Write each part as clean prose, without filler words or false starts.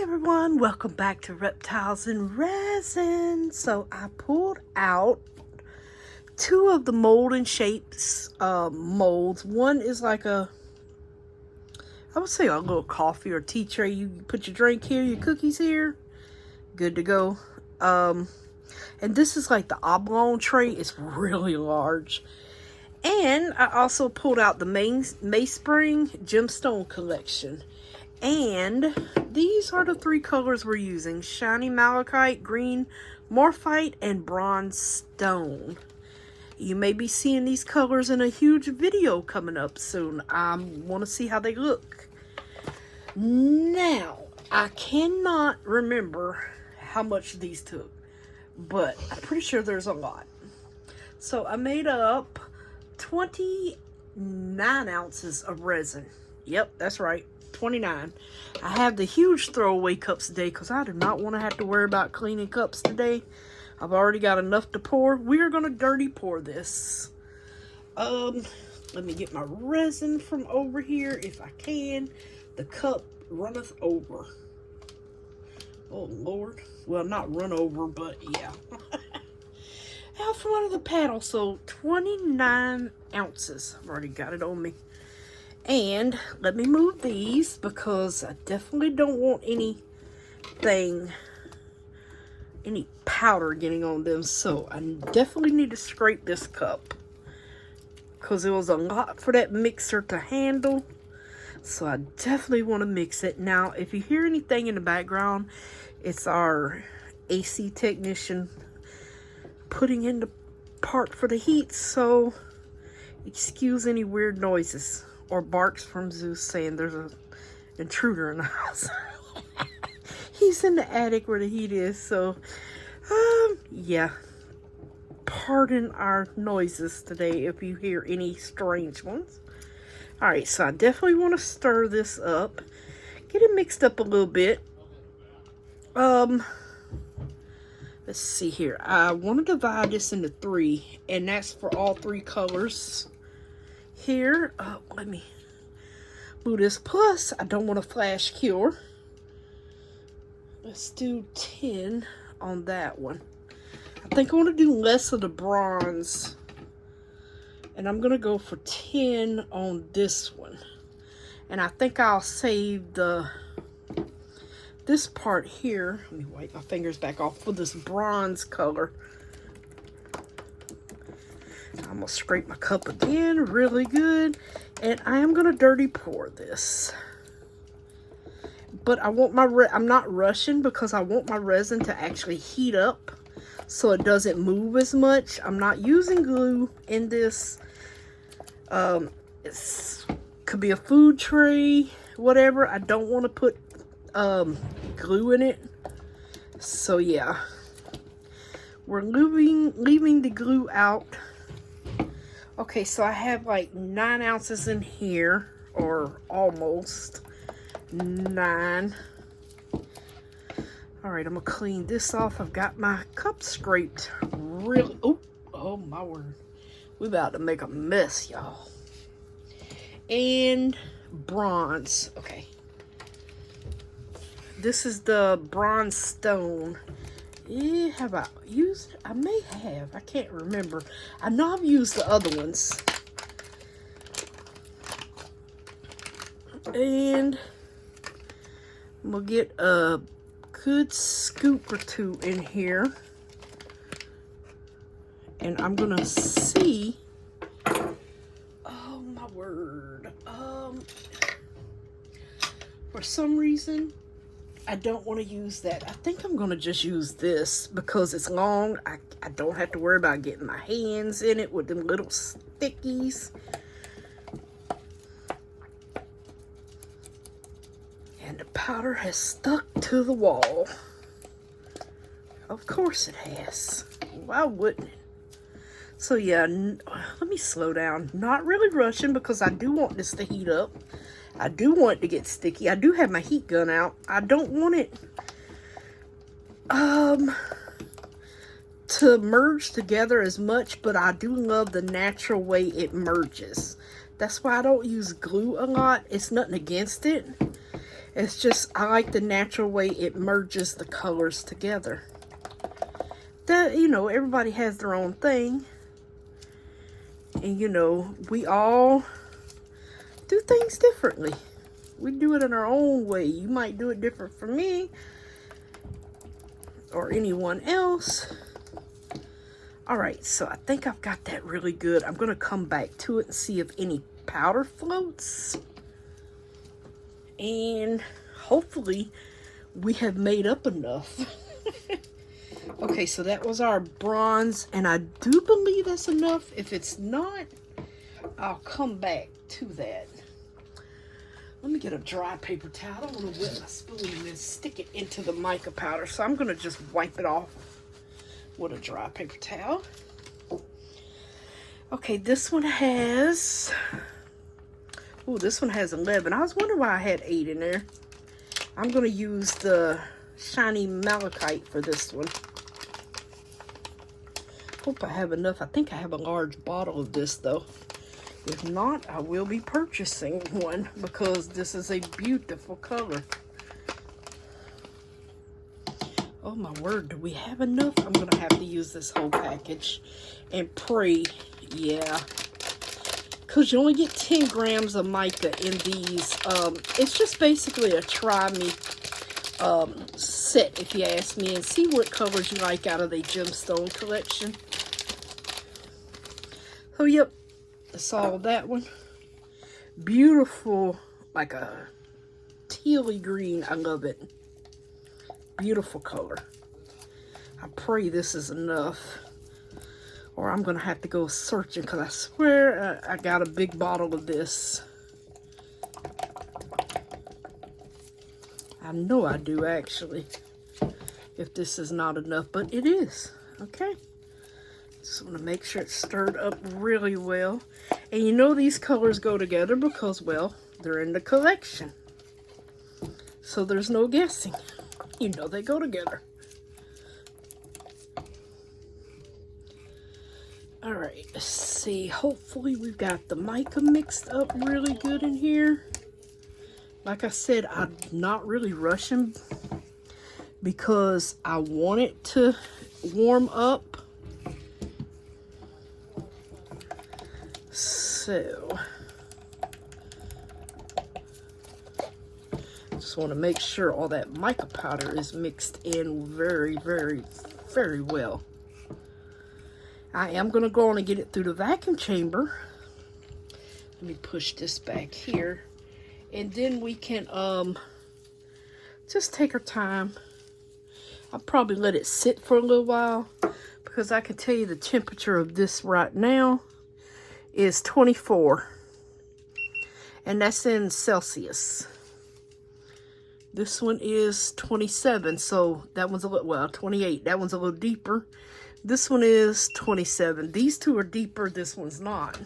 Everyone, welcome back to Reptiles and Resin. So I pulled out two of the mold and shapes molds. One is like I would say a little coffee or tea tray. You put your drink here, your cookies here, good to go. And this is like the oblong tray. It's really large. And I also pulled out the Mainspring Gemstone collection. And these are the three colors we're using: shiny malachite, green morphite, and bronze stone. You may be seeing these colors in a huge video coming up soon. I want to see how they look. Now, I cannot remember how much these took, but I'm pretty sure there's a lot. So I made up 29 ounces of resin. Yep, that's right. 29. I have the huge throwaway cups today because I do not want to have to worry about cleaning cups today. I've already got enough to pour. We are going to dirty pour this. Let me get my resin from over here if I can. The cup runneth over. Oh Lord. Well, not run over, but yeah. Out from under the paddle. So 29 ounces. I've already got it on me. And let me move these because I definitely don't want any powder getting on them. So I definitely need to scrape this cup because it was a lot for that mixer to handle. So I definitely want to mix it. Now, if you hear anything in the background, it's our AC technician putting in the part for the heat. So excuse any weird noises. Or barks from Zeus saying there's an intruder in the house. He's in the attic where the heat is. So, yeah. Pardon our noises today if you hear any strange ones. Alright, so I definitely want to stir this up. Get it mixed up a little bit. Let's see here. I want to divide this into three. And that's for all three colors. Here, let me move this. Plus, I don't want to flash cure. Let's do 10 on that one. I think I want to do less of the bronze. And I'm going to go for 10 on this one. And I think I'll save this part here. Let me wipe my fingers back off for this bronze color. I'm going to scrape my cup again really good. And I am going to dirty pour this. But I want I'm not rushing because I want my resin to actually heat up so it doesn't move as much. I'm not using glue in this. It could be a food tray, whatever. I don't want to put glue in it. So yeah. We're leaving the glue out. Okay, so I have like 9 ounces in here, or almost 9. Alright, I'm going to clean this off. I've got my cup scraped really. Oh my word. We're about to make a mess, y'all. And bronze. Okay. This is the bronze stone. Yeah, have I used it? I may have. I can't remember. I know I've used the other ones. And I'm going to get a good scoop or two in here. And I'm going to see. Oh, my word. For some reason, I don't want to use that. I think I'm going to just use this because it's long. I don't have to worry about getting my hands in it with them little stickies. And the powder has stuck to the wall. Of course it has. Why wouldn't it? So yeah, let me slow down. Not really rushing because I do want this to heat up. I do want it to get sticky. I do have my heat gun out. I don't want it to merge together as much, but I do love the natural way it merges. That's why I don't use glue a lot. It's nothing against it. It's just, I like the natural way it merges the colors together. That, you know, everybody has their own thing. And, you know, we all do things differently. We do it in our own way. You might do it different from me or anyone else. All right, so I think I've got that really good. I'm going to come back to it and see if any powder floats. And hopefully we have made up enough. Okay, so that was our bronze, and I do believe that's enough. If it's not, I'll come back to that. Let me get a dry paper towel. I don't want to wet my spoon and then stick it into the mica powder. So I'm going to just wipe it off with a dry paper towel. Okay, this one has... Oh, this one has 11. I was wondering why I had 8 in there. I'm going to use the shiny malachite for this one. Hope I have enough. I think I have a large bottle of this, though. If not, I will be purchasing one because this is a beautiful color. Oh my word, do we have enough? I'm gonna have to use this whole package and pray, yeah. Because you only get 10 grams of mica in these. It's just basically a try me set, if you ask me, and see what colors you like out of the gemstone collection. So yep, I saw that one. Beautiful, like a tealy green. I love it. Beautiful color. I pray this is enough, or I'm gonna have to go searching, because I swear I got a big bottle of this. I know I do, actually, if this is not enough, but it is. Okay, just want to make sure it's stirred up really well. And you know these colors go together because, well, they're in the collection, so there's no guessing. You know they go together. All right, let's see. Hopefully we've got the mica mixed up really good in here. Like I said, I'm not really rushing because I want it to warm up. So just want to make sure all that mica powder is mixed in very, very, very well. I am going to go on and get it through the vacuum chamber. Let me push this back here. And then we can just take our time. I'll probably let it sit for a little while, because I can tell you the temperature of this right now is 24. And that's in Celsius. This one is 27, so that one's a little, well, 28. That one's a little deeper. This one is 27. These two are deeper, this one's not.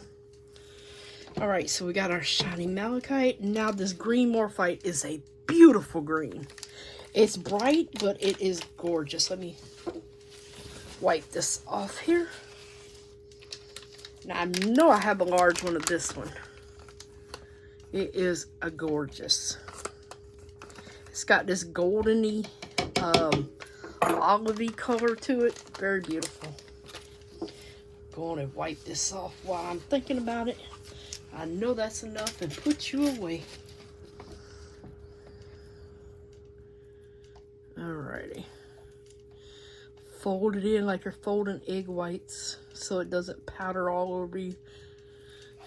All right, so we got our shiny malachite. Now this green morphite is a beautiful green. It's bright, but it is gorgeous. Let me wipe this off here. Now I know I have a large one of this one. It is a gorgeous. It's got this goldeny, olivey color to it. Very beautiful. Go on and wipe this off while I'm thinking about it. I know that's enough, and put you away. Alrighty. Fold it in like you're folding egg whites so it doesn't powder all over you.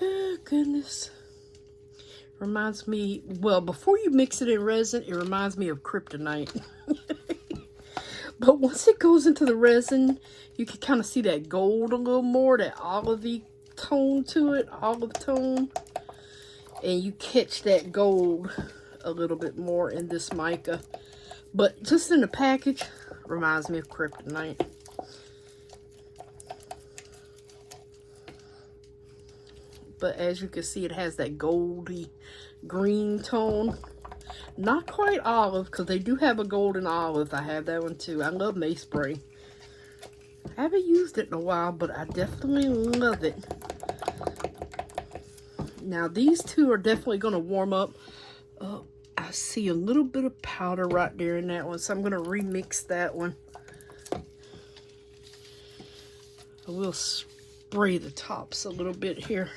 Oh, goodness. Reminds me, well, before you mix it in resin, it reminds me of kryptonite. But once it goes into the resin, you can kind of see that gold a little more, that olivey tone to it, olive tone. And you catch that gold a little bit more in this mica. But just in the package, reminds me of kryptonite. But as you can see, it has that goldy green tone. Not quite olive, because they do have a golden olive. I have that one too. I love mace spray. I haven't used it in a while, but I definitely love it. Now these two are definitely going to warm up I see a little bit of powder right there in that one, so I'm going to remix that one. I will spray the tops a little bit here.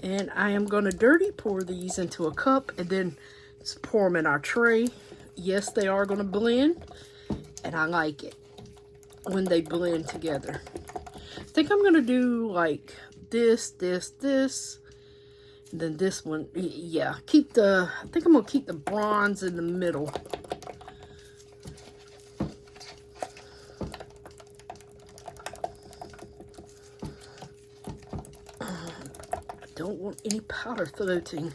And I am going to dirty pour these into a cup and then just pour them in our tray. Yes, they are going to blend, and I like it when they blend together. I think I'm going to do like this, and then this one. Yeah, I think I'm going to keep the bronze in the middle. I don't want any powder floating.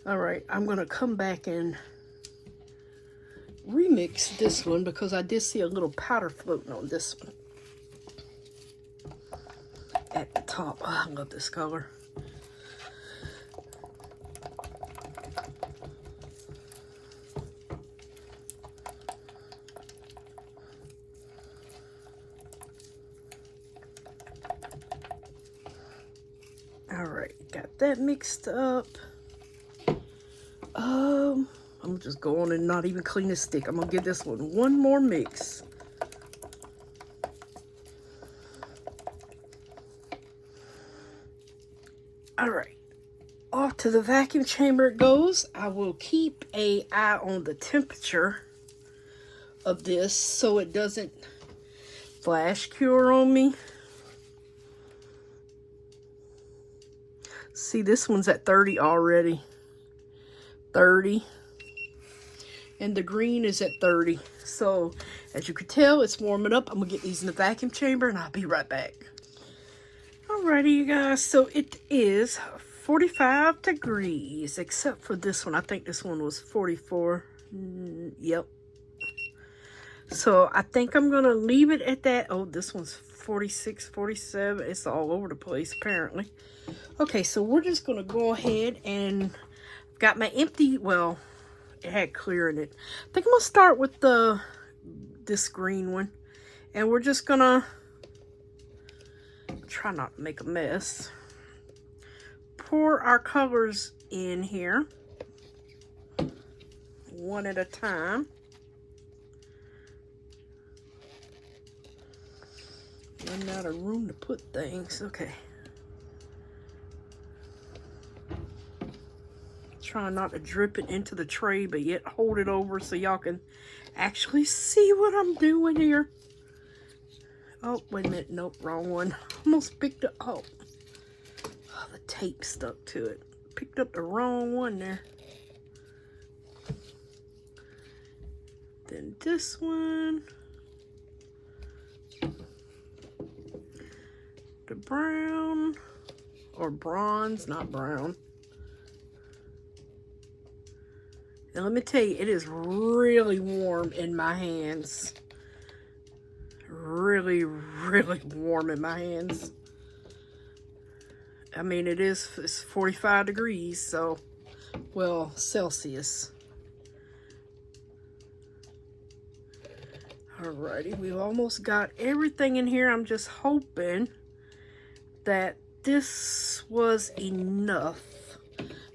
All right, I'm going to come back and remix this one because I did see a little powder floating on this one at the top. Oh, I love this color. All right, got that mixed up. I'm just going and not even clean the stick. I'm gonna give this one more mix. All right, off to the vacuum chamber it goes. I will keep an eye on the temperature of this so it doesn't flash cure on me. See, this one's at 30 already. 30. And the green is at 30. So, as you can tell, it's warming up. I'm going to get these in the vacuum chamber, and I'll be right back. Alrighty, you guys. So, it is 45 degrees, except for this one. I think this one was 44. Yep. So, I think I'm going to leave it at that. Oh, this one's 46, 47. It's all over the place, apparently. Okay, so we're just going to go ahead and got my empty, well, it had clear in it. I think I'm going to start with this green one. And we're just going to try not to make a mess. Pour our colors in here. One at a time. Running out of room to put things. Okay. Trying not to drip it into the tray, but yet hold it over so y'all can actually see what I'm doing here. Oh, wait a minute. Nope, wrong one. Almost picked up. Oh, the tape stuck to it. Picked up the wrong one there. Then this one. The brown. Or bronze, not brown. And let me tell you, it is really warm in my hands. Really, really warm in my hands. I mean, it's 45 degrees, so, well, Celsius. Alrighty, we've almost got everything in here. I'm just hoping that this was enough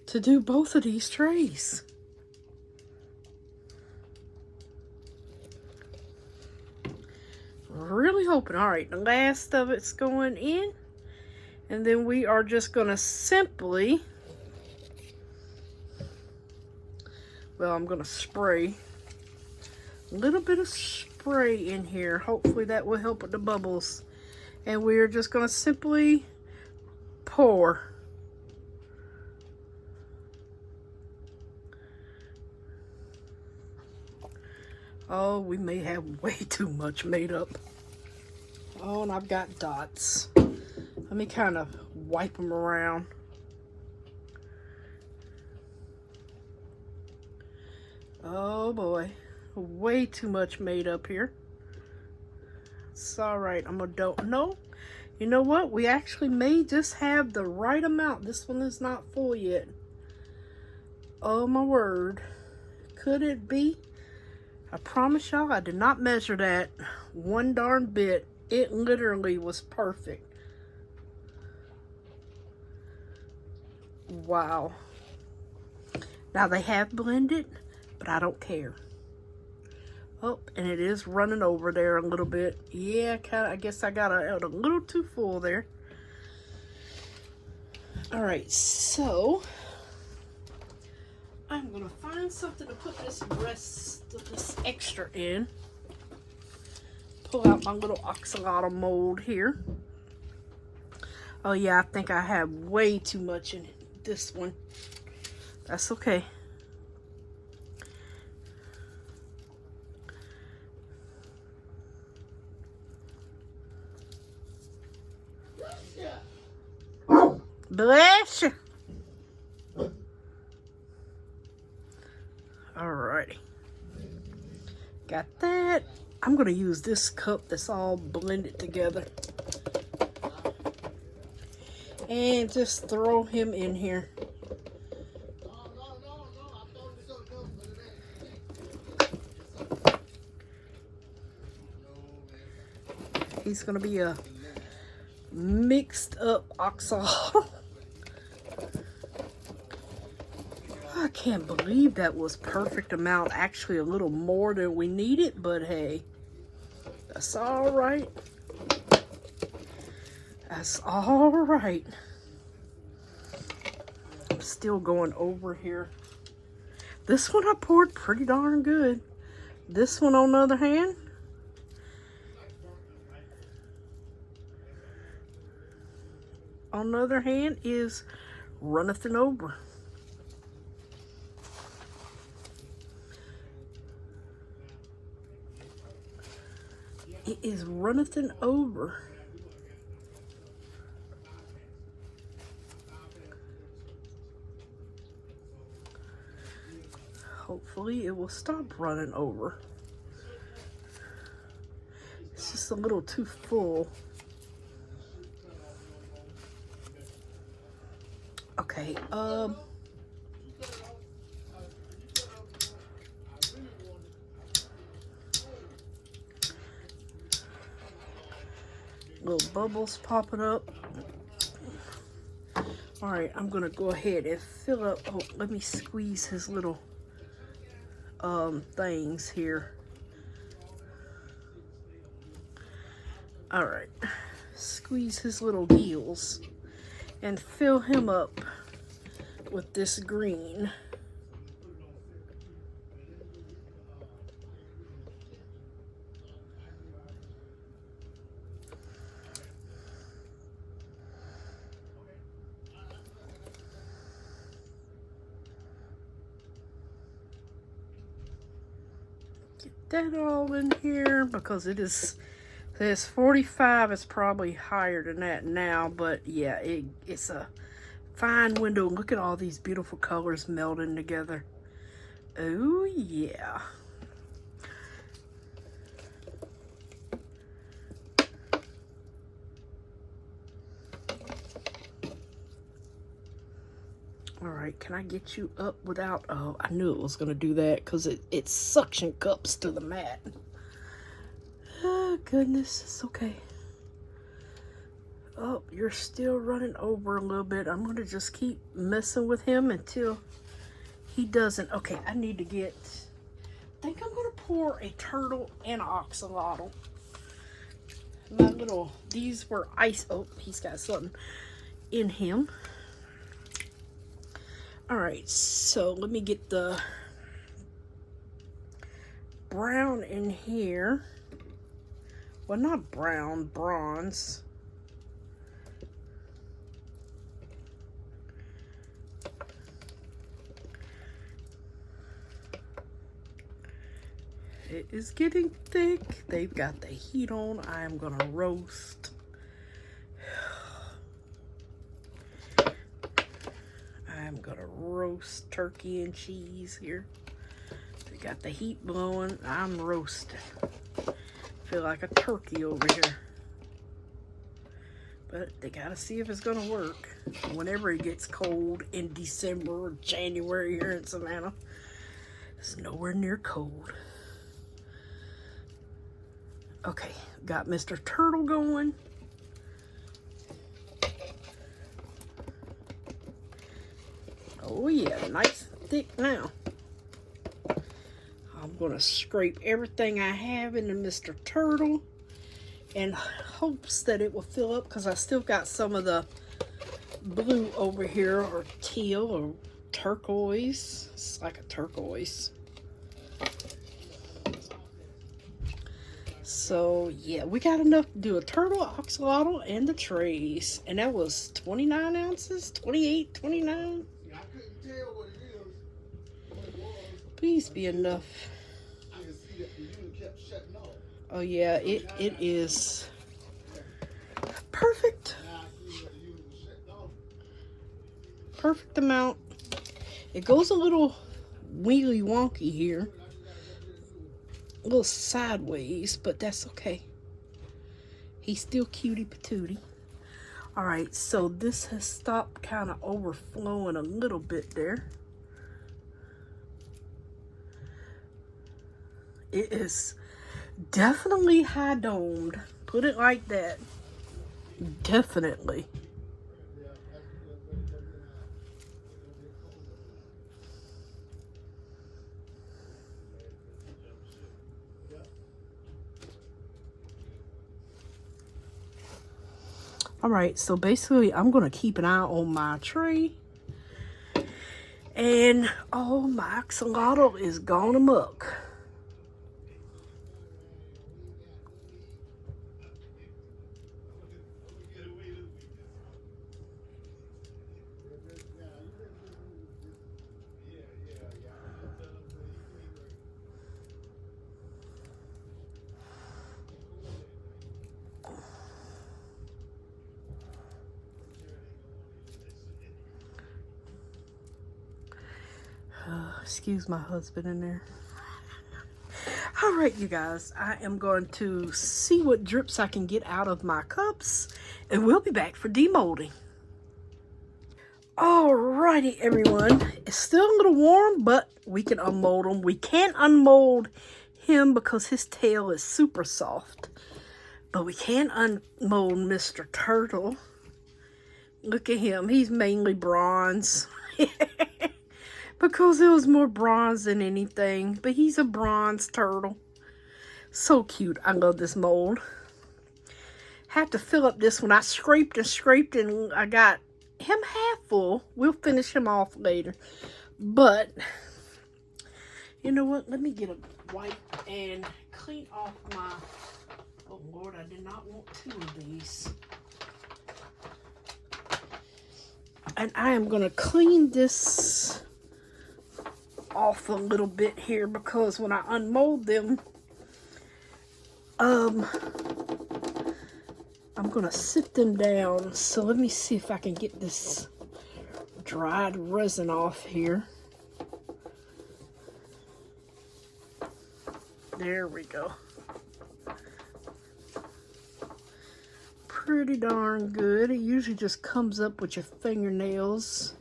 to do both of these trays. Really hoping. All right, the last of it's going in, and then we are just going to simply, well, I'm going to spray a little bit of spray in here. Hopefully that will help with the bubbles, and we are just going to simply pour. Oh, we may have way too much made up. Oh, and I've got dots. Let me kind of wipe them around. Oh boy, way too much made up here. It's all right. No, you know what? We actually may just have the right amount. This one is not full yet. Oh my word. Could it be? I promise y'all, I did not measure that one darn bit. It literally was perfect. Wow. Now they have blended, but I don't care. Oh, and it is running over there a little bit. Yeah, I guess I got a little too full there. All right, so I'm gonna find something to put this rest of this extra in. Pull out my little oxalotl mold here. Oh yeah, I think I have way too much in this one. That's okay. Bless you. Alrighty. Got that. I'm going to use this cup that's all blended together. And just throw him in here. He's going to be a mixed up oxalotl. I can't believe that was perfect amount. Actually a little more than we needed, but hey, that's all right. That's all right. I'm still going over here. This one I poured pretty darn good. This one on the other hand, is runneth over. It is runneth over. Hopefully it will stop running over. It's just a little too full. Okay, little bubbles popping up. All right, I'm gonna go ahead and fill up. Oh, let me squeeze his little things here. All right, squeeze his little gills and fill him up with this green. That all in here because it says 45. It's probably higher than that now, but yeah, it's a fine window. Look at all these beautiful colors melding together. Oh yeah. All right, can I get you up without, oh, I knew it was gonna do that because it suction cups to the mat. Oh goodness, it's okay. Oh, you're still running over a little bit. I'm gonna just keep messing with him until he doesn't. Okay, I need to get, I think I'm gonna pour a turtle and an oxalotl. These were ice, oh, he's got something in him. All right, so let me get the brown in here. Well, not brown, bronze. It is getting thick. They've got the heat on. I'm gonna roast. I'm gonna roast turkey and cheese here. We got the heat blowing. I'm roasting. Feel like a turkey over here. But they gotta see if it's gonna work. Whenever it gets cold in December or January here in Savannah, it's nowhere near cold. Okay, got Mr. Turtle going. Oh yeah, nice and thick now. I'm gonna scrape everything I have into Mr. Turtle in hopes that it will fill up, because I still got some of the blue over here, or teal, or turquoise. It's like a turquoise. So yeah, we got enough to do a turtle, axolotl, and the trays. And that was 29 ounces, 28, 29. I couldn't tell what it was. Please be enough. I can see that the unit kept shutting off. Oh yeah, it is perfect. Now I see that the unit was shutting off. Perfect amount. It goes a little wheelie wonky here. A little sideways, but that's okay. He's still cutie patootie. Alright, so this has stopped kind of overflowing a little bit there. It is definitely high domed. Put it like that. Definitely. Alright, so basically I'm going to keep an eye on my tree. And oh, my axolotl is gone amok. Excuse my husband in there. All right, you guys, I am going to see what drips I can get out of my cups, and we'll be back for demolding. Alrighty, everyone. It's still a little warm, but we can unmold him. We can't unmold him because his tail is super soft, but we can unmold Mr. Turtle. Look at him. He's mainly bronze. Because it was more bronze than anything. But he's a bronze turtle. So cute. I love this mold. Had to fill up this one. I scraped and scraped and I got him half full. We'll finish him off later. But, you know what? Let me get a wipe and clean off my... Oh, Lord, I did not want two of these. And I am going to clean this off a little bit here, because when I unmold them, I'm gonna sit them down. So let me see if I can get this dried resin off here. There we go. Pretty darn good. It usually just comes up with your fingernails.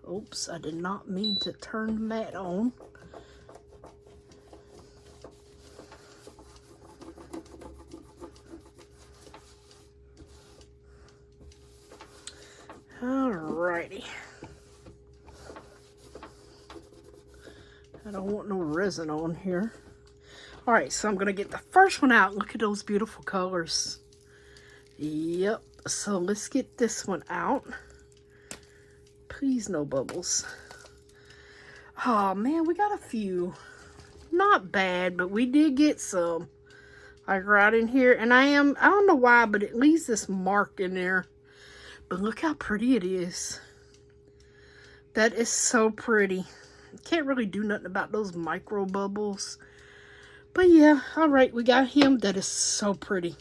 Oops, I did not mean to turn the mat on. Alrighty. I don't want no resin on here. Alright, so I'm going to get the first one out. Look at those beautiful colors. Yep. So let's get this one out. Please, no bubbles. Oh, man, we got a few. Not bad, but we did get some. Like right in here. And I don't know why, but it leaves this mark in there. But look how pretty it is. That is so pretty. Can't really do nothing about those micro bubbles. But yeah, alright, we got him. That is so pretty.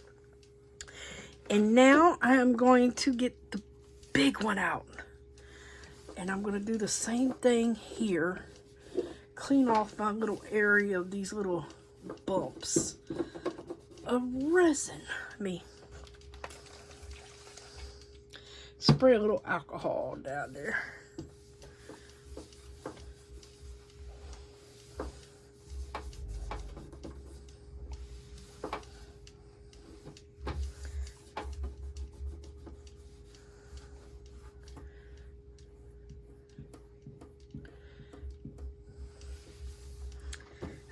And now I am going to get the big one out. And I'm going to do the same thing here. Clean off my little area of these little bumps of resin. Let me spray a little alcohol down there.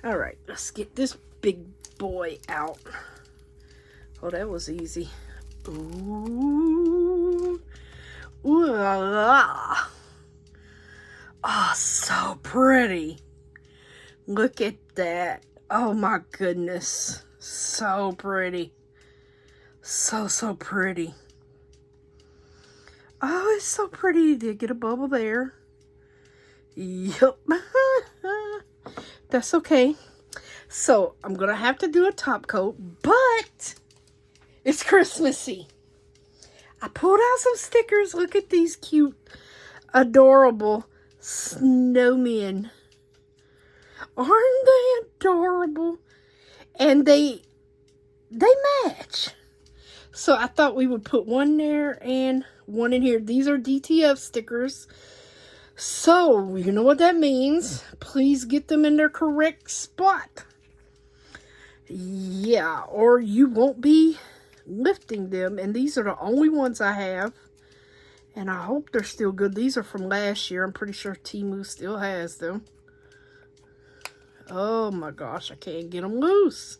All right, let's get this big boy out. Oh, that was easy. Ooh. Ooh la la. Oh, so pretty. Look at that. Oh my goodness. So pretty. So pretty. Oh, it's so pretty. Did get a bubble there. Yup. That's okay. So, I'm going to have to do a top coat, but it's Christmassy. I pulled out some stickers. Look at these cute, adorable snowmen. Aren't they adorable? And they match. So I thought we would put one there and one in here. These are DTF stickers. So, you know what that means. Please get them in their correct spot. Yeah, or you won't be lifting them. And these are the only ones I have. And I hope they're still good. These are from last year. I'm pretty sure Temu still has them. Oh my gosh, I can't get them loose.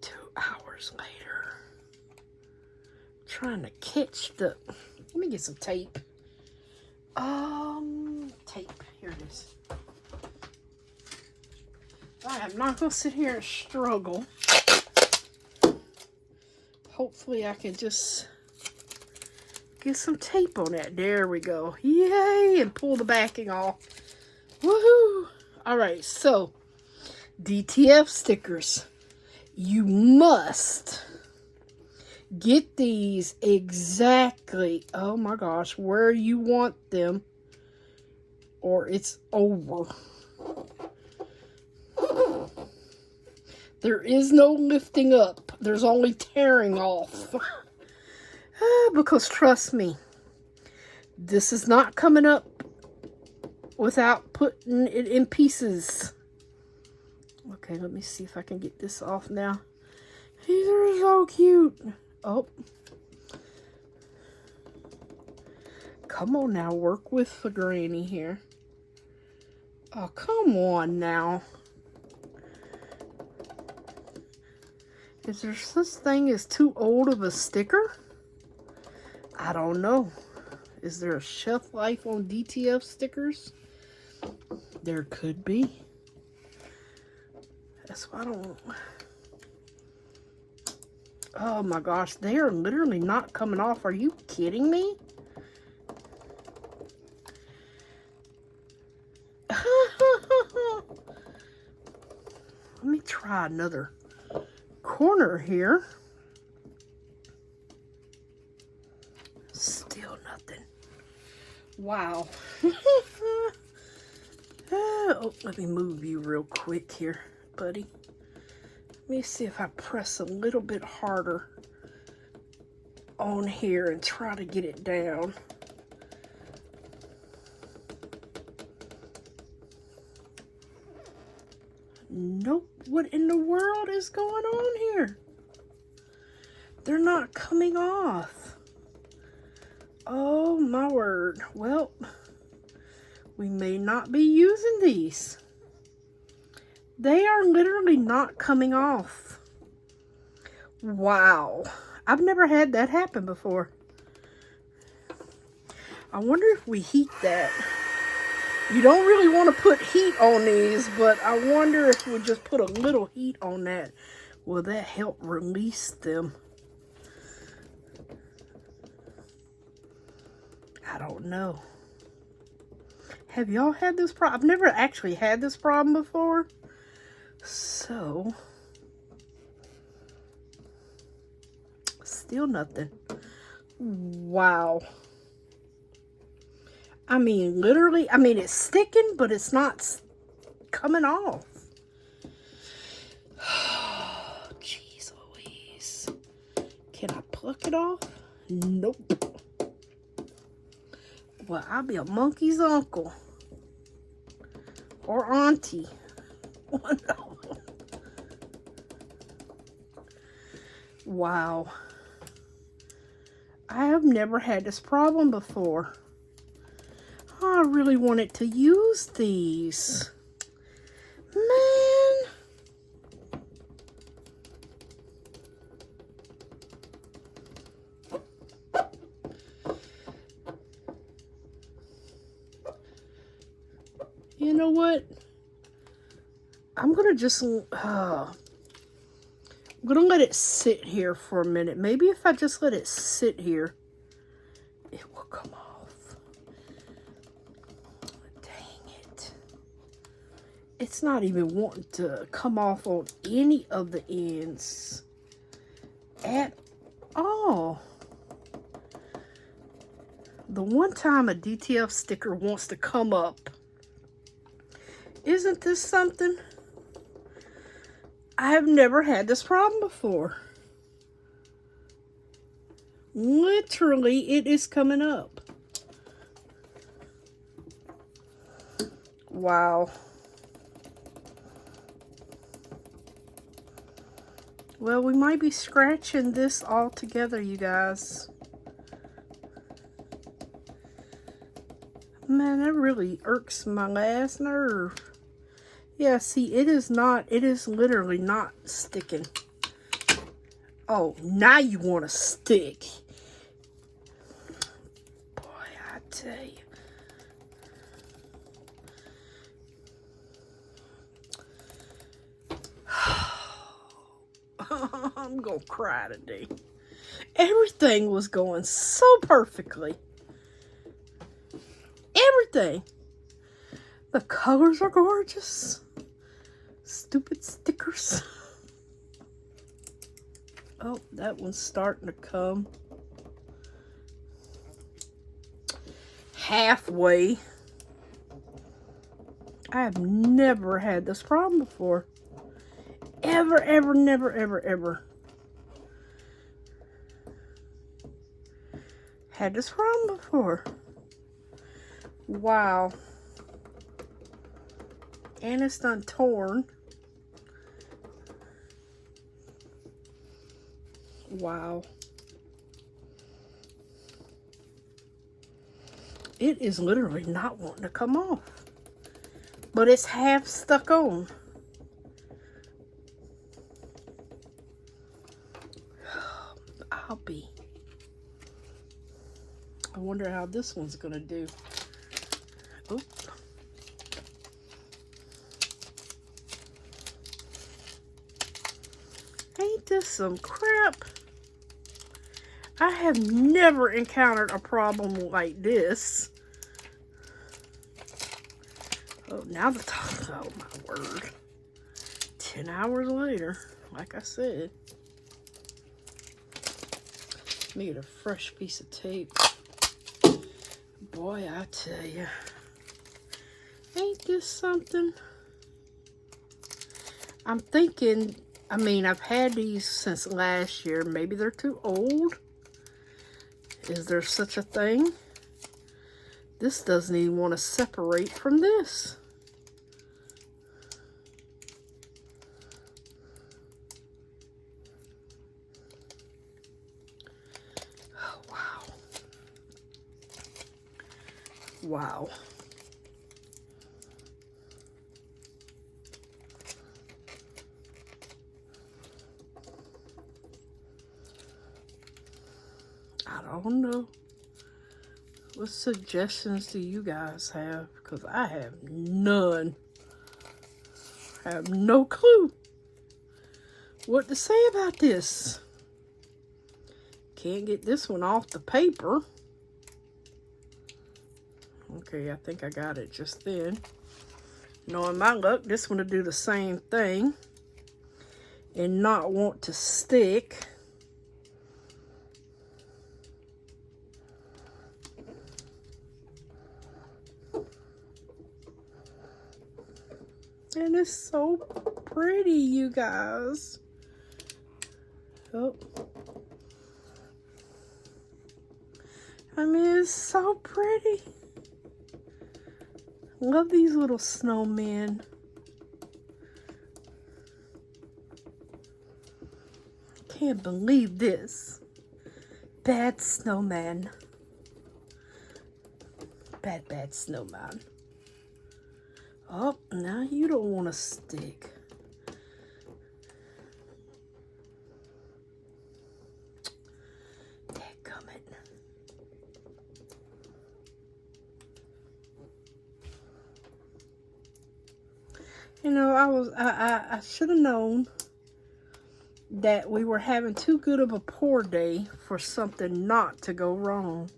2 hours later. Trying to catch the... Let me get some tape. Tape. Here it is. I am not going to sit here and struggle. Hopefully I can just get some tape on that. There we go. Yay! And pull the backing off. Woohoo! Alright, so DTF stickers. You must get these exactly, oh my gosh, where you want them, or it's over. There is no lifting up. There's only tearing off. Because trust me, this is not coming up without putting it in pieces. Okay, let me see if I can get this off now. These are so cute. Oh. Come on now, work with the granny here. Oh, come on now. Is there such thing as too old of a sticker? I don't know. Is there a shelf life on DTF stickers? There could be. That's why I don't... Oh my gosh, they are literally not coming off. Are you kidding me? Let me try another corner here. Still nothing. Wow. Oh, let me move you real quick here, buddy. Let me see if I press a little bit harder on here and try to get it down. Nope. What in the world is going on here? They're not coming off. Oh my word. Well, we may not be using these. They are literally not coming off. Wow. I've never had that happen before. I wonder if we heat that. You don't really want to put heat on these, but I wonder if we just put a little heat on that. Will that help release them? I don't know. Have y'all had this problem? I've never actually had this problem before. So, still nothing. Wow. I mean, literally, I mean, it's sticking, but it's not coming off. Jeez Louise. Can I pluck it off? Nope. Well, I'll be a monkey's uncle. Or auntie. Oh, no. Wow. I have never had this problem before. I really wanted to use these. You know what? I'm gonna just I'm gonna let it sit here for a minute. Maybe if I just let it sit here, it will come off. Dang it. It's not even wanting to come off on any of the ends at all. The one time a DTF sticker wants to come up, isn't this something? I have never had this problem before. Literally, it is coming up. Wow. Well, we might be scratching this all together, you guys. Man, that really irks my last nerve. Yeah, see, it is literally not sticking. Oh, now you want to stick. Boy, I tell you. I'm gonna cry today. Everything was going so perfectly. Everything. The colors are gorgeous. Stupid stickers. Oh, that one's starting to come. Halfway. I have never had this problem before. Ever, ever, never, ever, ever. Had this problem before. Wow. And it's done torn. Wow. It is literally not wanting to come off. But it's half stuck on. I'll be. I wonder how this one's gonna do. Oh. Ain't this some crap? I have never encountered a problem like this. Oh, now the top. Oh my word. 10 hours later, like I said. Let me get a fresh piece of tape. Boy, I tell you. Ain't this something? I'm thinking, I mean, I've had these since last year. Maybe they're too old. Is there such a thing? This doesn't even want to separate from this. Oh, wow. Wow. I don't know. What suggestions do you guys have? Because I have none. I have no clue what to say about this. Can't get this one off the paper. Okay, I think I got it just then. Knowing my luck, this one will do the same thing and not want to stick. And it's so pretty, you guys. Oh. I mean, it's so pretty. Love these little snowmen. Can't believe this. Bad snowman. Bad, bad snowman. Oh, now you don't want to stick. Dadgummit. You know, I should have known that we were having too good of a pour day for something not to go wrong.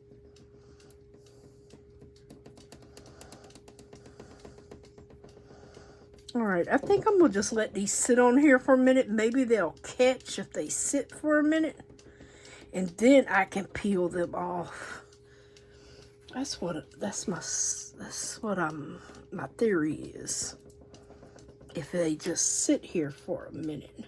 Alright, I think I'm going to just let these sit on here for a minute. Maybe they'll catch if they sit for a minute. And then I can peel them off. That's what my theory is. If they just sit here for a minute.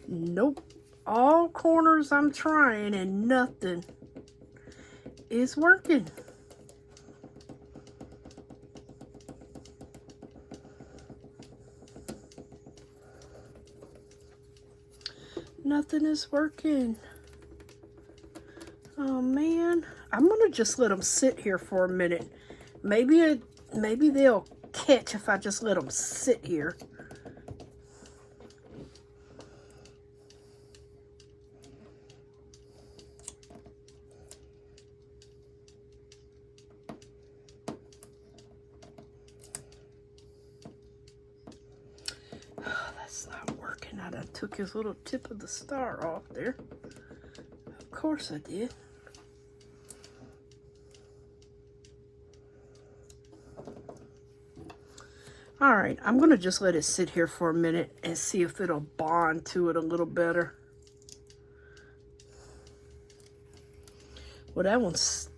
Nope. All corners I'm trying and nothing is working. Nothing is working. Oh man, I'm gonna just let them sit here for a minute. Maybe they'll catch if I just let them sit here. That's not working. I done took his little tip of the star off there. Of course I did. Alright, I'm going to just let it sit here for a minute and see if it'll bond to it a little better. Well, that one's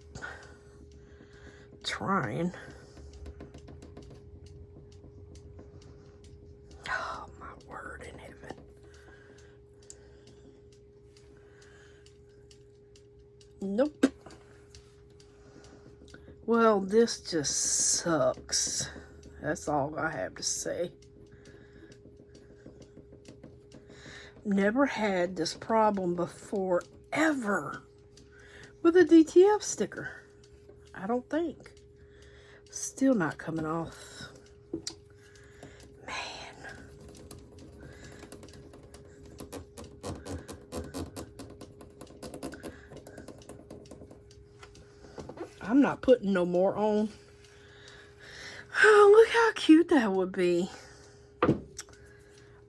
trying. Oh, my word in heaven. Nope. Well, this just sucks. That's all I have to say. Never had this problem before, ever, with a DTF sticker. I don't think. Still not coming off. Man. I'm not putting no more on. Oh, look how cute that would be. I'm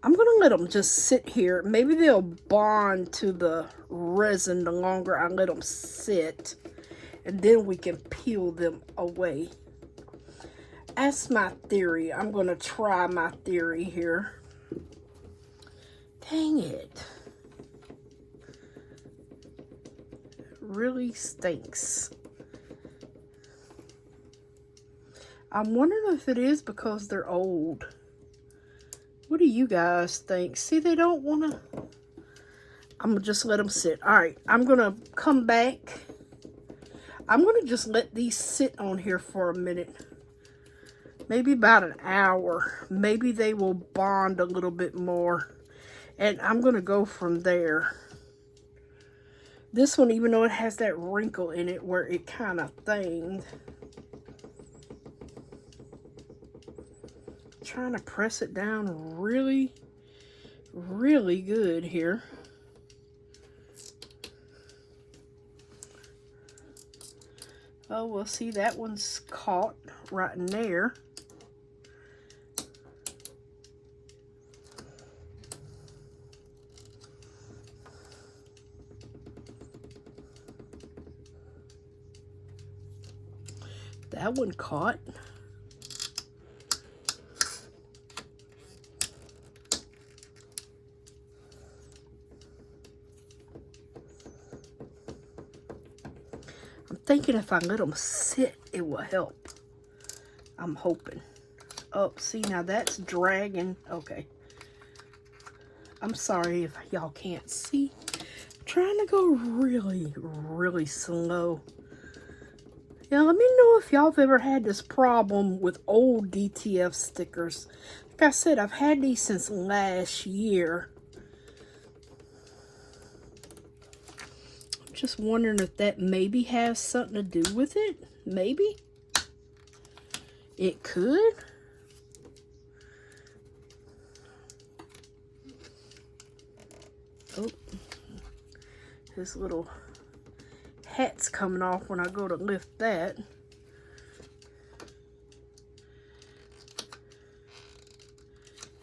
going to let them just sit here. Maybe they'll bond to the resin the longer I let them sit. And then we can peel them away. That's my theory. I'm going to try my theory here. Dang it. It really stinks. I'm wondering if it is because they're old. What do you guys think? See, they don't want to... I'm going to just let them sit. Alright, I'm going to come back. I'm going to just let these sit on here for a minute. Maybe about an hour. Maybe they will bond a little bit more. And I'm going to go from there. This one, even though it has that wrinkle in it where it kind of thinged. Trying to press it down really, really good here. Oh, well, see, that one's caught right in there. That one caught. Thinking if I let them sit, it will help. I'm hoping. Oh, see, now that's dragging. Okay. I'm sorry if y'all can't see. I'm trying to go really, really slow. Yeah, let me know if y'all have ever had this problem with old DTF stickers. Like I said, I've had these since last year. Just wondering if that maybe has something to do with it. Maybe. It could. Oh. His little hat's coming off when I go to lift that.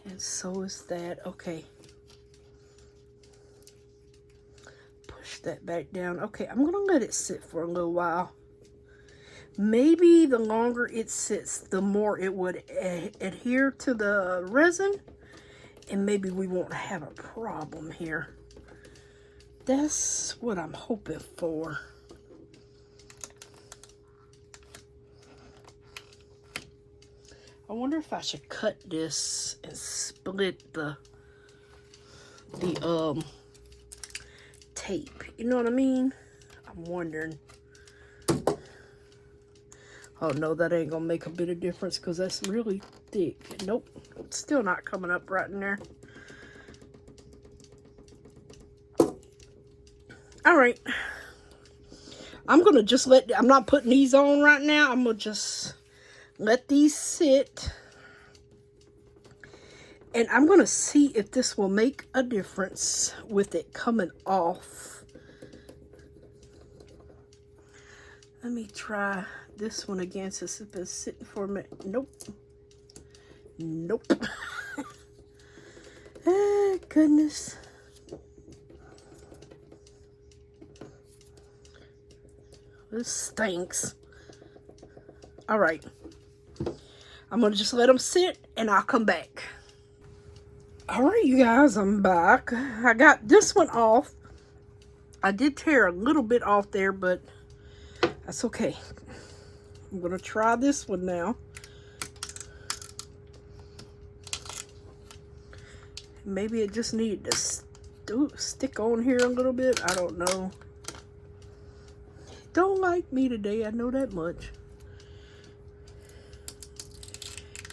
And so is that. Okay. Push that back down. Okay, I'm gonna let it sit for a little while. Maybe the longer it sits, the more it would adhere to the resin, and maybe we won't have a problem here. That's what I'm hoping for. I wonder if I should cut this and split the tape. You know what I mean? I'm wondering. Oh no, that ain't gonna make a bit of difference because that's really thick. Nope, it's still not coming up right in there. All right, I'm gonna just I'm not putting these on right now. I'm gonna just let these sit. And I'm gonna see if this will make a difference with it coming off. Let me try this one again since it's been sitting for a minute. Nope. Nope. Oh, goodness. This stinks. All right. I'm going to just let them sit and I'll come back. All right, you guys, I'm back. I got this one off. I did tear a little bit off there, but that's okay. I'm going to try this one now. Maybe it just needed to stick on here a little bit. I don't know. Don't like me today, I know that much.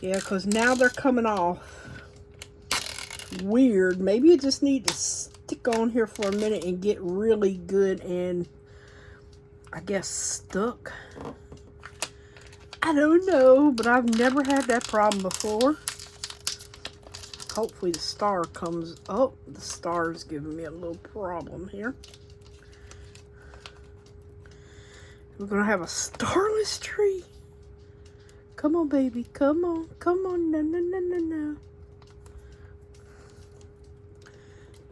Yeah, because now they're coming off. Weird. Maybe it just needs to stick on here for a minute and get really good and I guess stuck. I don't know, but I've never had that problem before. Hopefully the star comes. Oh, the star's giving me a little problem here. We're gonna have a starless tree. Come on, baby. Come on. Come on. No, no, no, no, no.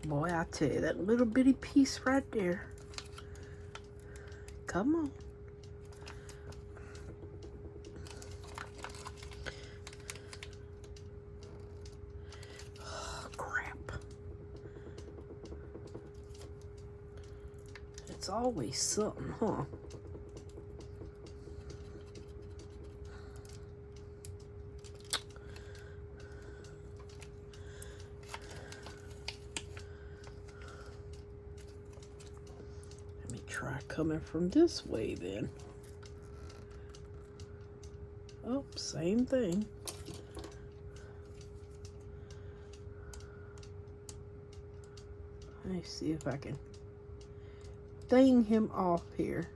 Boy, I tell you, that little bitty piece right there. Come on. Oh, crap. It's always something, huh? Try coming from this way then. Oh, same thing. Let me see if I can thing him off here.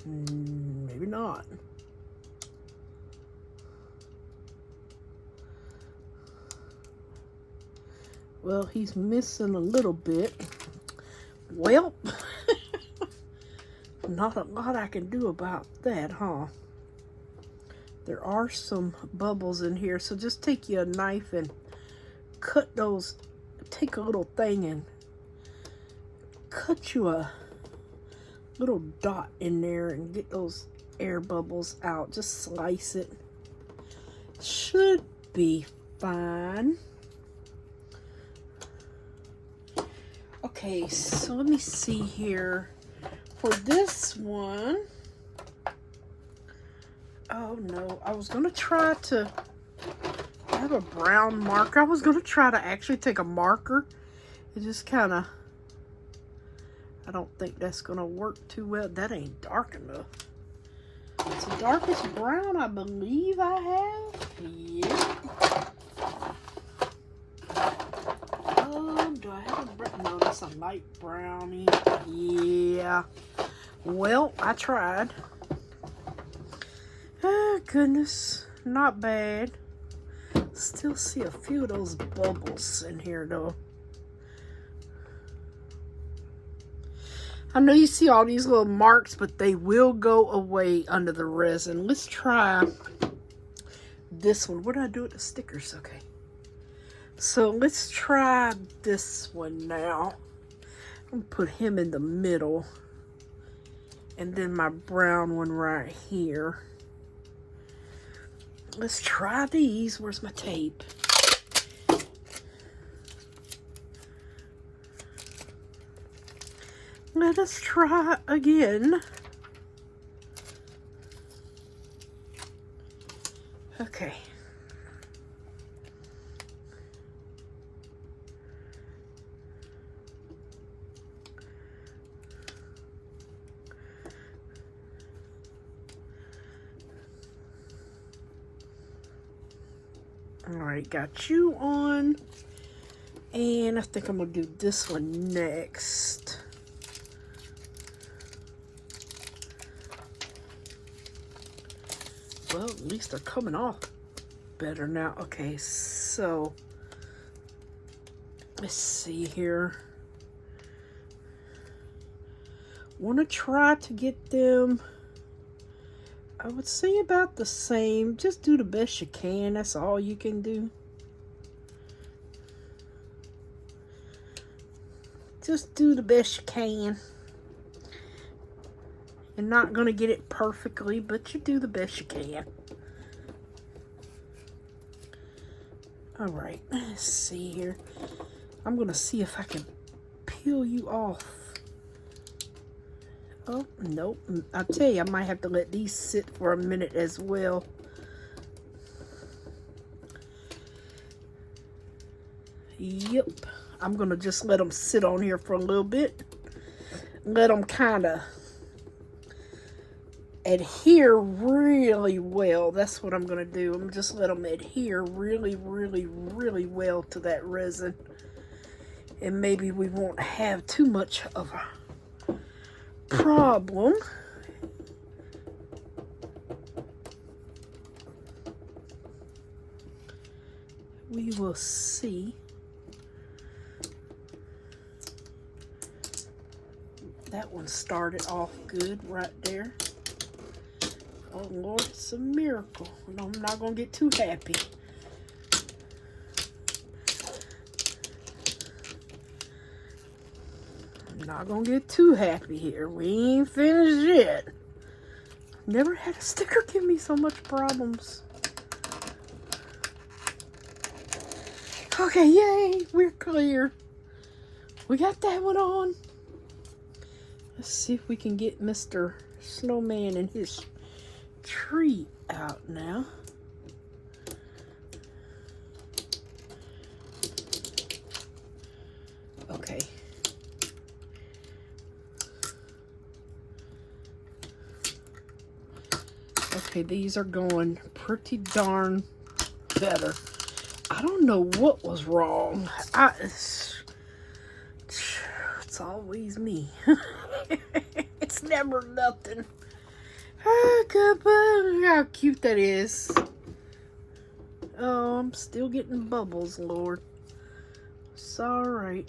Maybe not. Well, he's missing a little bit. Well, not a lot I can do about that, huh? There are some bubbles in here, so just take you a knife and cut those, take a little thing and cut you a little dot in there and get those air bubbles out. Just slice it. Should be fine. Okay, so let me see here. For this one, oh no, I was gonna try to, I have a brown marker. I was gonna try to actually take a marker and just kind of, I don't think that's gonna work too well. That ain't dark enough. It's the darkest brown I believe I have. Yeah. Do I have a brown? No, that's a light brownie. Yeah. Well, I tried. Oh, goodness. Not bad. Still see a few of those bubbles in here, though. I know you see all these little marks, but they will go away under the resin. Let's try this one. What did I do with the stickers? Okay. So let's try this one now. I'm gonna put him in the middle. And then my brown one right here. Let's try these. Where's my tape? Let us try again. Okay. All right, got you on. And I think I'm gonna do this one next. Well, at least they're coming off better now. Okay, so let's see here. Want to try to get them, I would say about the same. Just do the best you can. That's all you can do. Just do the best you can. You're not going to get it perfectly, but you do the best you can. All right, let's see here. I'm going to see if I can peel you off. Oh, nope. I'll tell you, I might have to let these sit for a minute as well. Yep. I'm going to just let them sit on here for a little bit. Let them kind of adhere really well. That's what I'm going to do. I'm just let them adhere really, really, really well to that resin. And maybe we won't have too much of a problem. We will see. That one started off good right there. Oh Lord, it's a miracle. No, I'm not gonna get too happy. I'm not gonna get too happy here. We ain't finished yet. Never had a sticker give me so much problems. Okay, yay, we're clear. We got that one on. Let's see if we can get Mr. Snowman and his tree out now. Okay. Okay, these are going pretty darn better. I don't know what was wrong. It's always me. It's never nothing. Oh, good. How cute that is. Oh, I'm still getting bubbles, Lord. It's alright.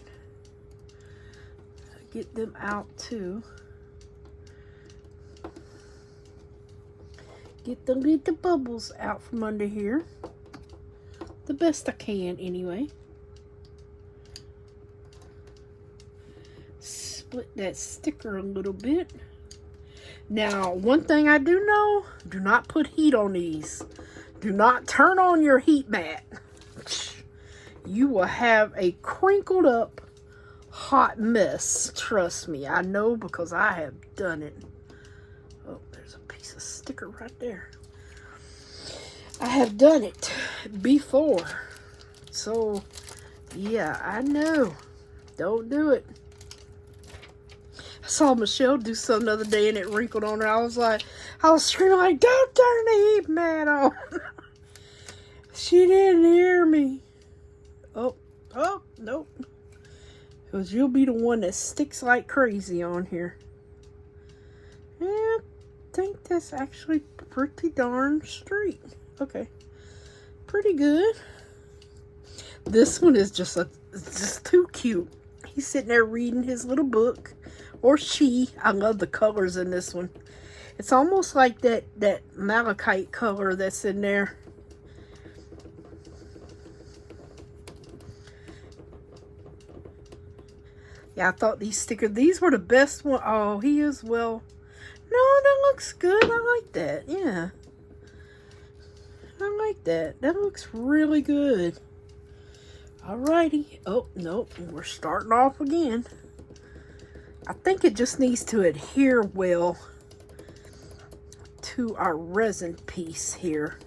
Get them out too. Get the bubbles out from under here. The best I can, anyway. Split that sticker a little bit. Now, one thing I do know, do not put heat on these. Do not turn on your heat mat. You will have a crinkled up hot mess. Trust me, I know because I have done it. Oh, there's a piece of sticker right there. I have done it before. So, yeah, I know. Don't do it. I saw Michelle do something the other day and it wrinkled on her. I was screaming like, don't turn the heat mat on. She didn't hear me. Oh, nope. Because you'll be the one that sticks like crazy on here. Yeah, I think that's actually pretty darn straight. Okay. Pretty good. This one is just too cute. He's sitting there reading his little book Or she. I love the colors in this one. It's almost like that malachite color that's in there. Yeah, I thought these were the best one. Oh, he is well. No, that looks good. I like that. Yeah. I like that. That looks really good. Alrighty. Oh, nope. We're starting off again. I think it just needs to adhere well to our resin piece here.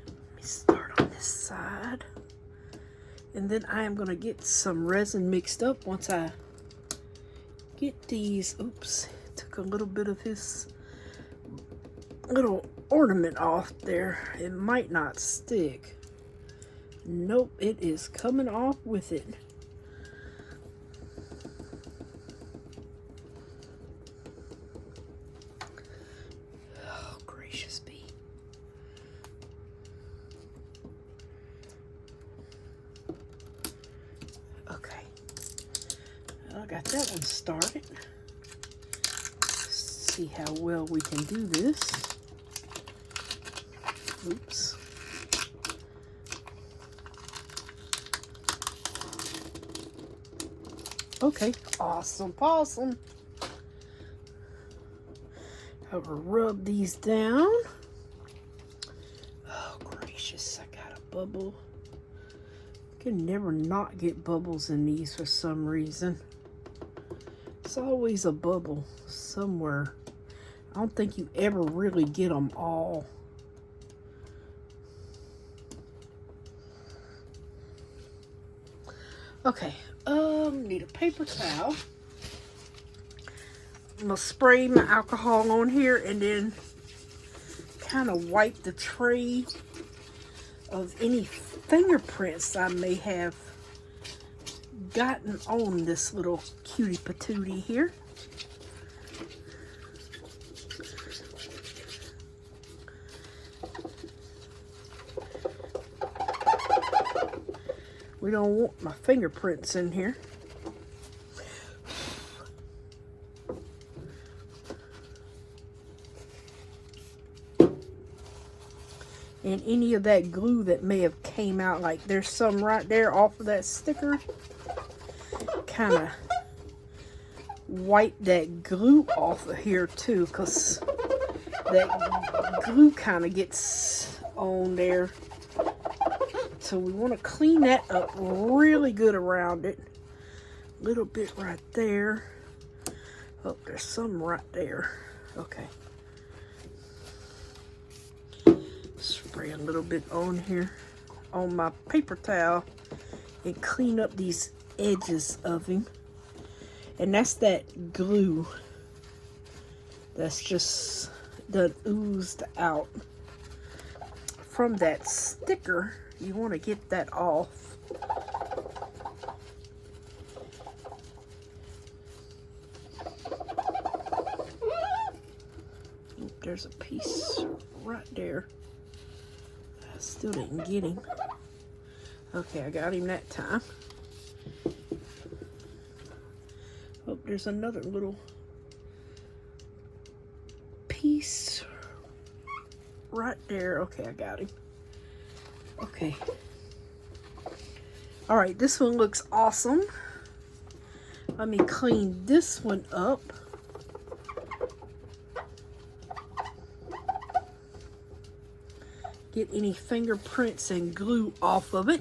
Let me start on this side. And then I am going to get some resin mixed up once I get these. Oops. Took a little bit of his little ornament off there. It might not stick. Nope, it is coming off with it. Oh, gracious be. Okay. I got that one started. Let's see how well we can do this. Oops. Okay, awesome, awesome. I will rub these down. Oh, gracious, I got a bubble. I can never not get bubbles in these for some reason. It's always a bubble somewhere. I don't think you ever really get them all. Okay, need a paper towel. I'm gonna spray my alcohol on here and then kind of wipe the tray of any fingerprints I may have gotten on this little cutie patootie here. We don't want my fingerprints in here. And any of that glue that may have came out, like there's some right there off of that sticker. Kind of wipe that glue off of here too, because that glue kind of gets on there. So we want to clean that up really good around it. A little bit right there. Oh, there's some right there. Okay. Spray a little bit on here on my paper towel and clean up these edges of him. And that's that glue that's just done oozed out from that sticker. You want to get that off. There's a piece right there. I still didn't get him. Okay, I got him that time. Oh, there's another little piece right there. Okay, I got him. Okay. All right, this one looks awesome. Let me clean this one up. Get any fingerprints and glue off of it.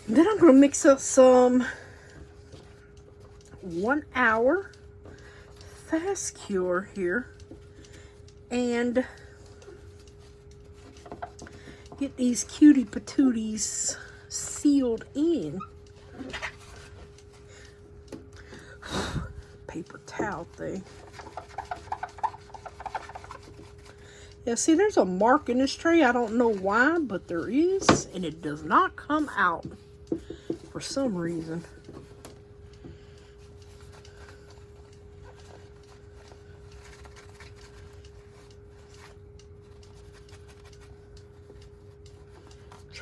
Then I'm going to mix up some 1 hour fast cure here and get these cutie patooties sealed in. Paper towel thing. Yeah, see, there's a mark in this tray. I don't know why, but there is, and it does not come out for some reason.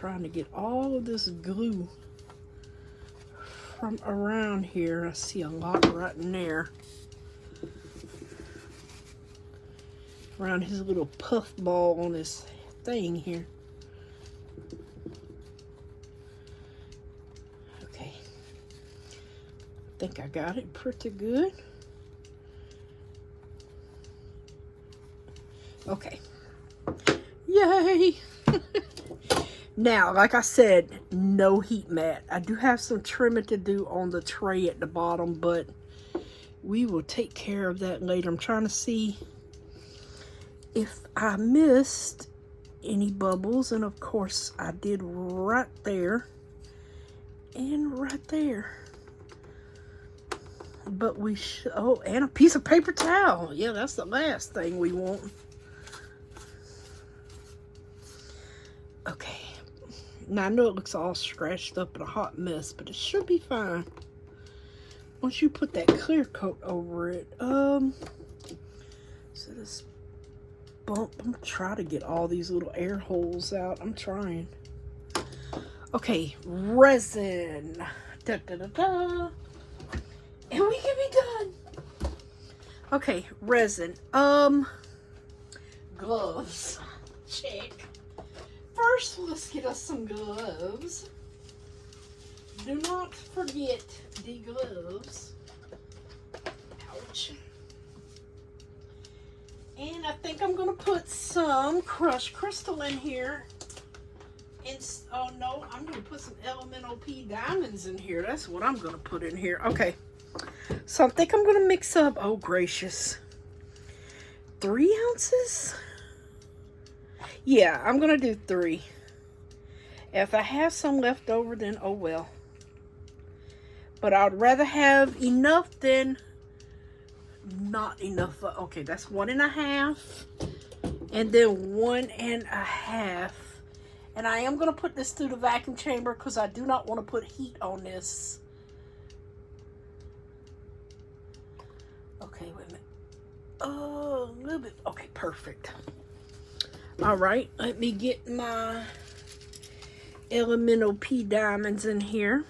trying to get all of this glue from around here. I see a lot right in there. Around his little puff ball on his thing here. Okay. I think I got it pretty good. Okay. Yay! Now, like I said, no heat mat. I do have some trimming to do on the tray at the bottom, but we will take care of that later. I'm trying to see if I missed any bubbles, and of course I did right there and right there. But we should, oh, and a piece of paper towel. Yeah, that's the last thing we want. Okay. Now I know it looks all scratched up and a hot mess, but it should be fine once you put that clear coat over it. So this bump, I'm trying to get all these little air holes out. I'm trying. Okay, resin. Da, da, da, da. And we can be done. Okay, resin. Gloves. Check. First, let's get us some gloves. Do not forget the gloves. Ouch. And I think I'm going to put some crushed crystal in here. And, oh no, I'm going to put some elemental P diamonds in here. That's what I'm going to put in here. Okay. So I think I'm going to mix up, oh gracious, 3 ounces? Yeah, I'm going to do 3. If I have some left over, then oh well. But I'd rather have enough than not enough. Okay, that's 1.5. And then 1.5. And I am going to put this through the vacuum chamber because I do not want to put heat on this. Okay, wait a minute. Oh, a little bit. Okay, perfect. All right, let me get my elemental P diamonds in here.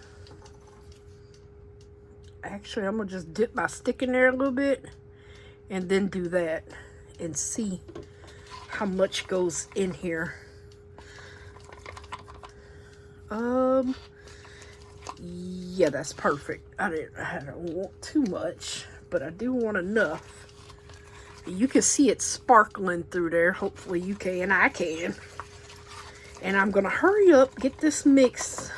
Actually, I'm going to just dip my stick in there a little bit and then do that and see how much goes in here. Yeah, that's perfect. I don't want too much, but I do want enough. You can see it sparkling through there. Hopefully you can. I can. And I'm going to hurry up, get this mixed.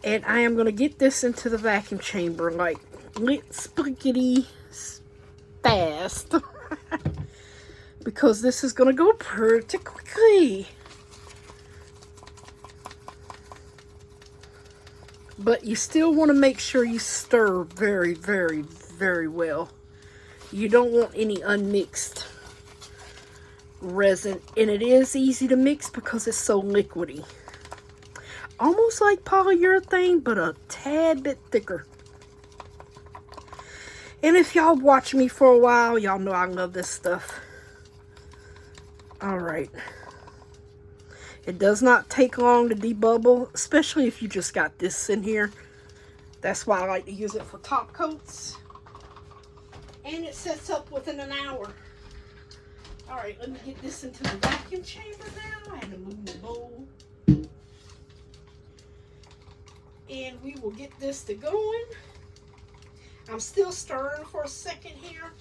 And I am going to get this into the vacuum chamber like splickety fast. Because this is going to go pretty quickly. But you still want to make sure you stir very, very, very well. You don't want any unmixed resin. And it is easy to mix because it's so liquidy. Almost like polyurethane, but a tad bit thicker. And if y'all watch me for a while, y'all know I love this stuff. Alright. It does not take long to debubble, especially if you just got this in here. That's why I like to use it for top coats. And it sets up within an hour. Alright, let me get this into the vacuum chamber now. I had to move the bowl. And we will get this to going. I'm still stirring for a second here.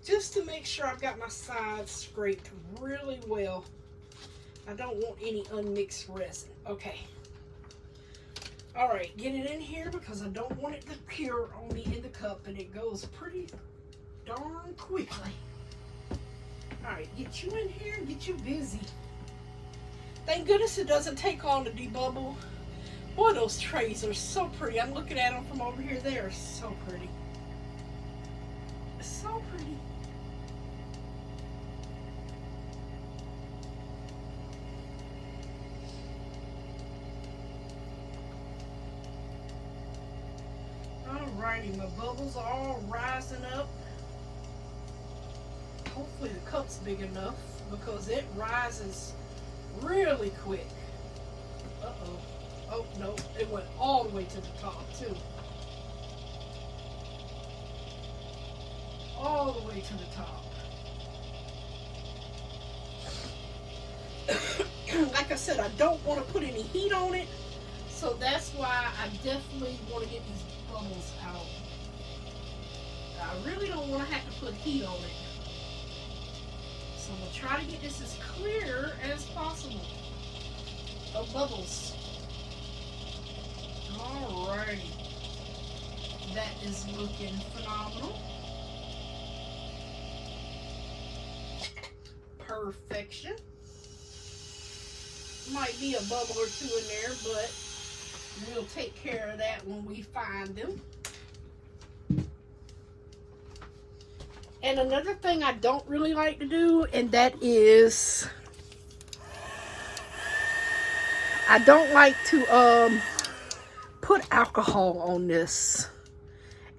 Just to make sure I've got my sides scraped really well. I don't want any unmixed resin. Okay. Alright, get it in here because I don't want it to cure on me in the cup, and it goes pretty darn quickly. Alright, get you in here and get you busy. Thank goodness it doesn't take long to debubble. Boy, those trays are so pretty. I'm looking at them from over here. They are so pretty. So pretty. Alrighty, my bubbles are all rising up. Hopefully the cup's big enough because it rises really quick. Uh-oh. Oh, no. It went all the way to the top, too. All the way to the top. Like I said, I don't want to put any heat on it. So that's why I definitely want to get these bubbles out. I really don't want to have to put heat on it. So I'm going to try to get this as clear as possible of bubbles. Alrighty. That is looking phenomenal. Perfection. Might be a bubble or two in there, but we'll take care of that when we find them. And another thing I don't really like to do, and that is, I don't like to put alcohol on this.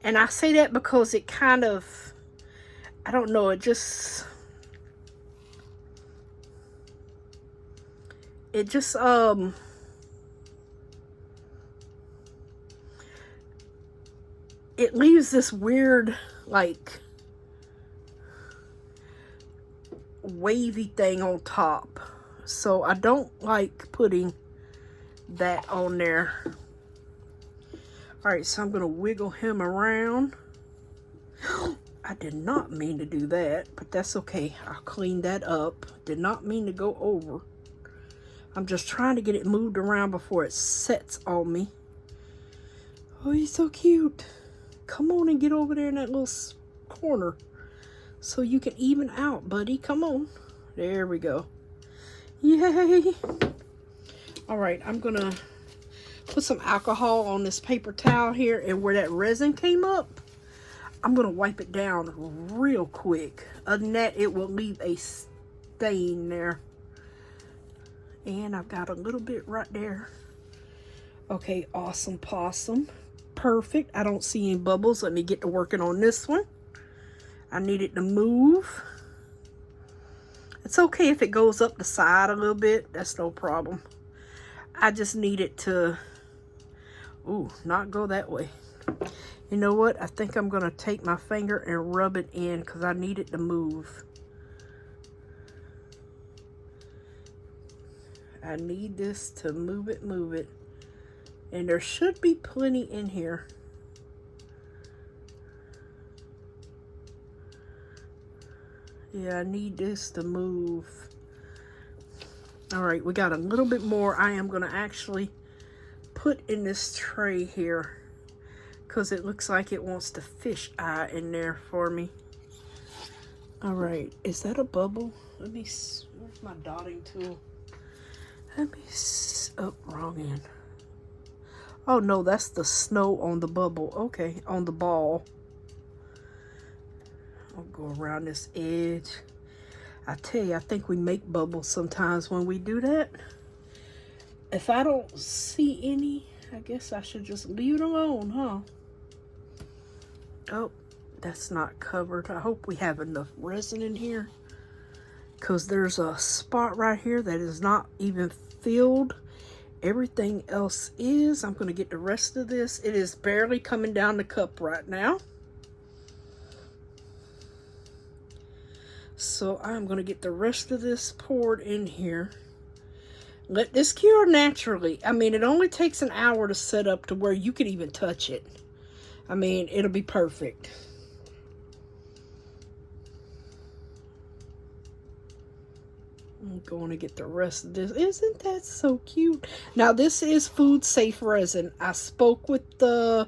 And I say that because it kind of, I don't know, it just it leaves this weird, like, wavy thing on top. So I don't like putting that on there. Alright, so I'm going to wiggle him around. I did not mean to do that, but that's okay. I'll clean that up. Did not mean to go over. I'm just trying to get it moved around before it sets on me. Oh, he's so cute. Come on and get over there in that little corner so you can even out, buddy. Come on. There we go. Yay. All right, I'm going to put some alcohol on this paper towel here, and where that resin came up, I'm going to wipe it down real quick. Other than that, it will leave a stain there. And I've got a little bit right there. Okay, awesome possum. Perfect. I don't see any bubbles. Let me get to working on this one. I need it to move. It's okay if it goes up the side a little bit. That's no problem. I just need it to, ooh, not go that way. You know what? I think I'm going to take my finger and rub it in because I need it to move. I need this to move it, move it. And there should be plenty in here. Yeah, I need this to move. All right, we got a little bit more I am going to actually put in this tray here because it looks like it wants the fish eye in there for me. All right, is that a bubble? Let me see. Where's my dotting tool? Let me see. Oh, wrong end. Oh no, that's the snow on the bubble. Okay, on the ball. I'll go around this edge. I tell you, I think we make bubbles sometimes when we do that. If I don't see any, I guess I should just leave it alone, huh? Oh, that's not covered. I hope we have enough resin in here, because there's a spot right here that is not even filled. Everything else is. I'm going to get the rest of this. It is barely coming down the cup right now. So I'm going to get the rest of this poured in here. Let this cure naturally. I mean, it only takes an hour to set up to where you can even touch it. I mean, it'll be perfect. I'm going to get the rest of this. Isn't that so cute? Now, this is food safe resin. I spoke with the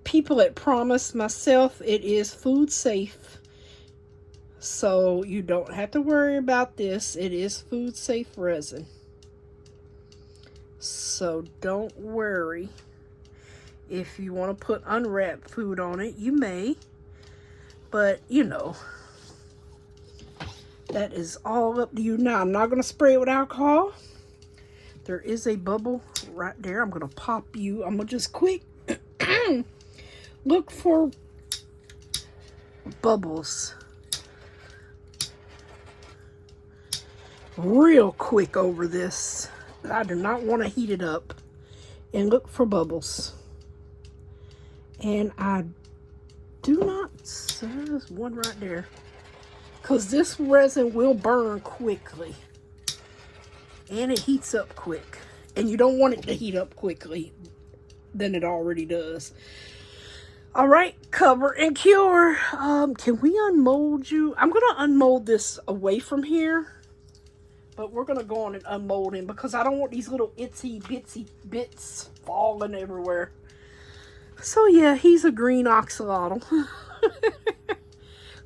people at Promise myself. It is food safe. So you don't have to worry about this. It is food safe resin. So don't worry. If you want to put unwrapped food on it, you may. But, you know, that is all up to you. Now, I'm not going to spray it with alcohol. There is a bubble right there. I'm going to pop you. I'm going to just quick look for bubbles. Real quick over this. I do not want to heat it up and look for bubbles. And I do not, there's one right there. Because this resin will burn quickly. And it heats up quick. And you don't want it to heat up quickly than it already does. All right, cover and cure. Can we unmold you? I'm going to unmold this away from here. But we're going to go on and unmold him because I don't want these little itsy bitsy bits falling everywhere. So yeah, he's a green axolotl.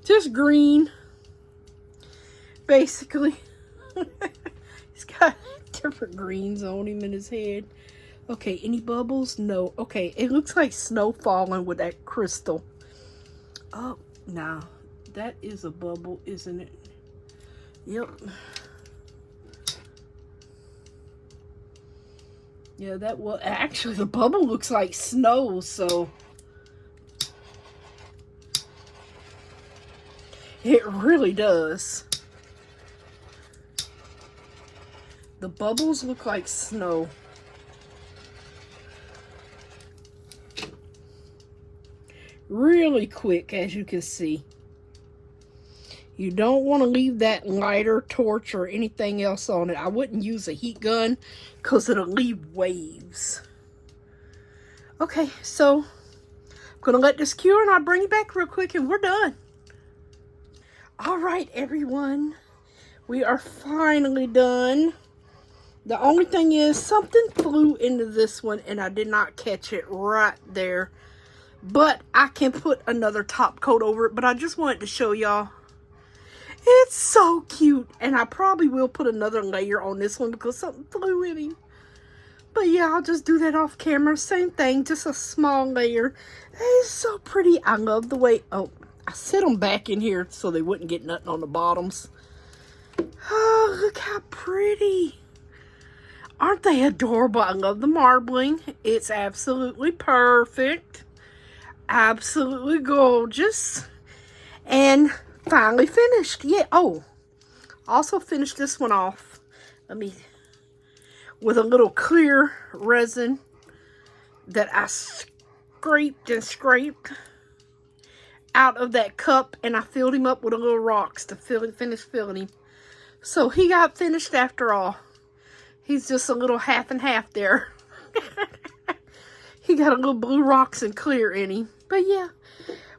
Just green. Basically. He's got different greens on him in his head. Okay, any bubbles? No. Okay, it looks like snow falling with that crystal. Oh, no. That is a bubble, isn't it? Yep. Yeah, that was actually the bubble looks like snow, so it really does. The bubbles look like snow. Really quick, as you can see. You don't want to leave that lighter, torch, or anything else on it. I wouldn't use a heat gun because it'll leave waves. Okay, so I'm going to let this cure and I'll bring it back real quick and we're done. All right, everyone. We are finally done. The only thing is something flew into this one and I did not catch it right there. But I can put another top coat over it. But I just wanted to show y'all. It's so cute. And I probably will put another layer on this one because something flew in him. But yeah, I'll just do that off camera. Same thing, just a small layer. It's so pretty. I love the way, oh, I set them back in here so they wouldn't get nothing on the bottoms. Oh, look how pretty. Aren't they adorable? I love the marbling. It's absolutely perfect. Absolutely gorgeous. And finally finished. Yeah. Oh, also finished this one off. Let me, with a little clear resin that I scraped and scraped out of that cup, and I filled him up with a little rocks to finish filling him. So he got finished after all. He's just a little half and half there. He got a little blue rocks and clear in him. But yeah,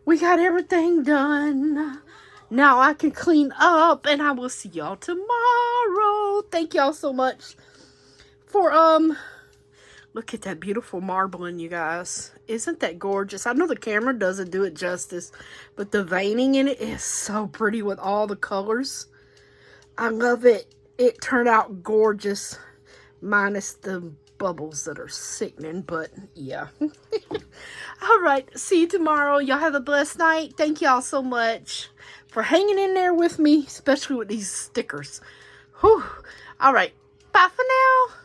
we got everything done. Now I can clean up and I will see y'all tomorrow. Thank y'all so much for, look at that beautiful marbling, you guys. Isn't that gorgeous? I know the camera doesn't do it justice, but the veining in it is so pretty with all the colors. I love it. It turned out gorgeous, minus the bubbles that are sickening, but yeah. All right, see you tomorrow. Y'all have a blessed night. Thank y'all so much for hanging in there with me, especially with these stickers. Whew. All right, bye for now.